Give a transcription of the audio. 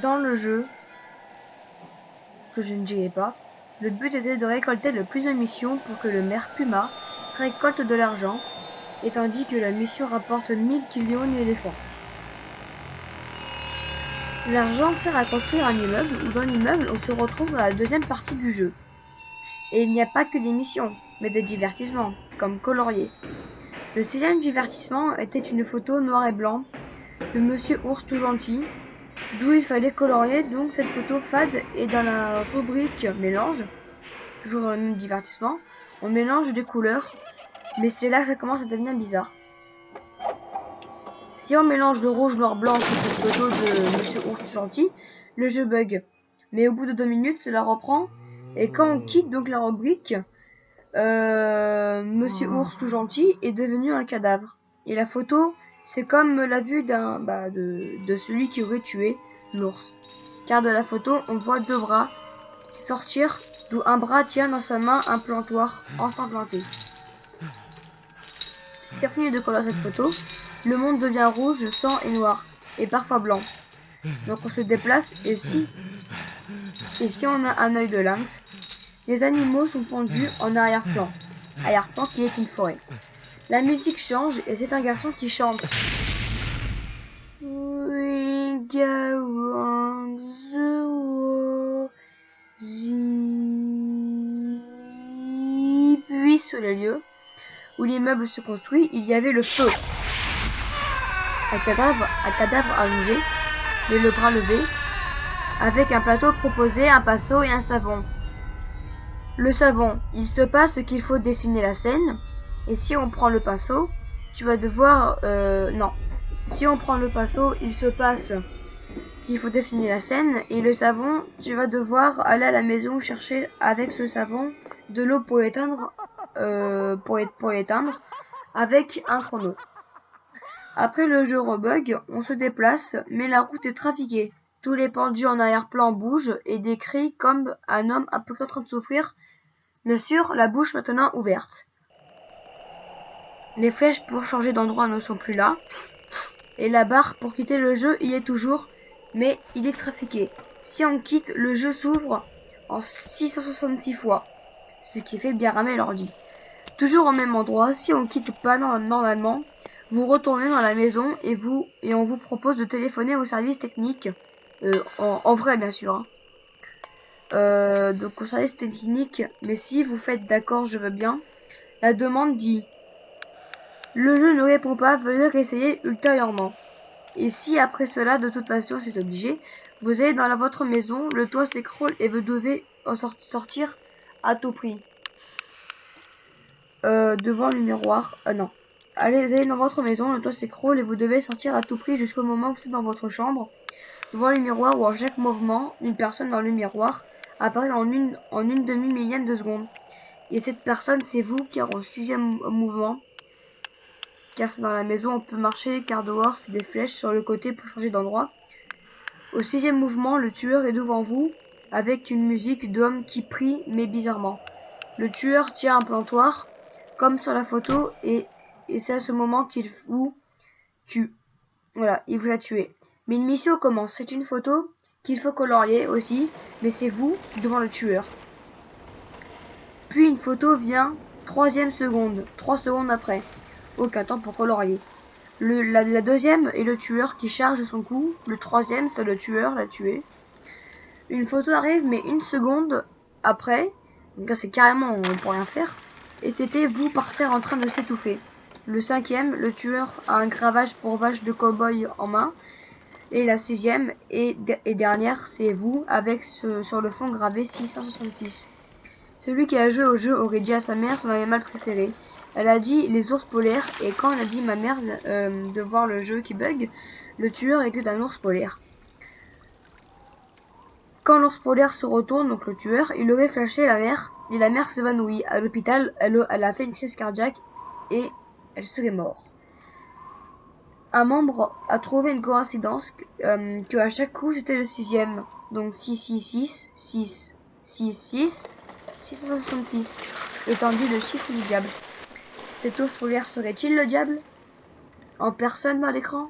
Dans le jeu, que je ne dirai pas, le but était de récolter le plus de missions pour que le maire Puma récolte de l'argent, et tandis que la mission rapporte 1000 killions d'éléphants. L'argent sert à construire un immeuble, où dans l'immeuble on se retrouve dans la deuxième partie du jeu. Et il n'y a pas que des missions, mais des divertissements, comme colorier. Le sixième divertissement était une photo noir et blanc de Monsieur Ours tout gentil, d'où il fallait colorier donc cette photo fade, et dans la rubrique mélange, toujours dans le même divertissement, on mélange des couleurs, mais c'est là que ça commence à devenir bizarre. Si on mélange le rouge noir blanc sur cette photo de Monsieur Ours tout gentil, le jeu bug. Mais au bout de 2 minutes, cela reprend, et quand on quitte donc la rubrique, Monsieur Ours tout gentil est devenu un cadavre. Et la photo, c'est comme la vue de celui qui aurait tué l'ours. Car de la photo, on voit 2 bras sortir, d'où un bras tient dans sa main un plantoir ensanglanté. Si on finit de colorier cette photo, le monde devient rouge, sang et noir, et parfois blanc. Donc on se déplace, et si on a un œil de lynx, les animaux sont pondus en arrière-plan qui est une forêt. La musique change et c'est un garçon qui chante. We go on the war. Puis sur les lieux où l'immeuble se construit, il y avait le feu. Un cadavre allongé, mais le bras levé, avec un plateau proposé, un pinceau et un savon. Le savon, il se passe qu'il faut dessiner la scène, et si on prend le pinceau, tu vas devoir... non. Si on prend le pinceau, il se passe qu'il faut dessiner la scène, et le savon, tu vas devoir aller à la maison chercher avec ce savon de l'eau pour l'éteindre, avec un chrono. Après le jeu rebug, on se déplace, mais la route est trafiquée. Tous les pendus en arrière-plan bougent et des cris comme un homme un peu en train de souffrir. Bien sûr, la bouche maintenant ouverte. Les flèches pour changer d'endroit ne sont plus là. Et la barre pour quitter le jeu y est toujours, mais il est trafiqué. Si on quitte, le jeu s'ouvre en 666 fois, ce qui fait bien ramer l'ordi. Toujours au même endroit, si on quitte pas normalement, vous retournez dans la maison et on vous propose de téléphoner au service technique, en vrai bien sûr. Donc au service technique, mais si vous faites d'accord, je veux bien, la demande dit: le jeu ne répond pas, veuillez réessayer ultérieurement. Et si après cela, de toute façon c'est obligé, vous allez dans votre maison, le toit s'écroule et vous devez en sortir à tout prix. Devant le miroir, non. Allez, vous allez dans votre maison, le toit s'écroule et vous devez sortir à tout prix jusqu'au moment où vous êtes dans votre chambre, devant le miroir où à chaque mouvement, une personne dans le miroir apparaît en une demi-millième de seconde. Et cette personne, c'est vous, car au 6e mouvement, car c'est dans la maison, on peut marcher, car dehors, c'est des flèches sur le côté pour changer d'endroit. Au 6e mouvement, le tueur est devant vous, avec une musique d'homme qui prie, mais bizarrement. Le tueur tient un plantoir, comme sur la photo, et c'est à ce moment qu'il vous tue. Voilà, il vous a tué. Mais une mission commence. C'est une photo qu'il faut colorier aussi, mais c'est vous devant le tueur. Puis une photo vient, 3e seconde, 3 secondes après. Aucun temps pour colorier. La deuxième est le tueur qui charge son coup. Le 3e, c'est le tueur l'a tué. Une photo arrive, mais 1 seconde après. Donc là, c'est carrément, on peut rien faire. Et c'était vous par terre en train de s'étouffer. Le 5e, le tueur a un gravage pour vache de cow-boy en main. Et la 6e et dernière, c'est vous, avec sur le fond gravé 666. Celui qui a joué au jeu aurait dit à sa mère son animal préféré. Elle a dit les ours polaires, et quand elle a dit ma mère de voir le jeu qui bug, le tueur était un ours polaire. Quand l'ours polaire se retourne, donc le tueur, il aurait flashé la mère, et la mère s'évanouit. À l'hôpital, elle a fait une crise cardiaque, et elle serait morte. Un membre a trouvé une coïncidence que à chaque coup c'était le 6e. Donc 666, 666, 666, étant dit le chiffre du diable. Cet ours polaire serait-il le diable? En personne dans l'écran?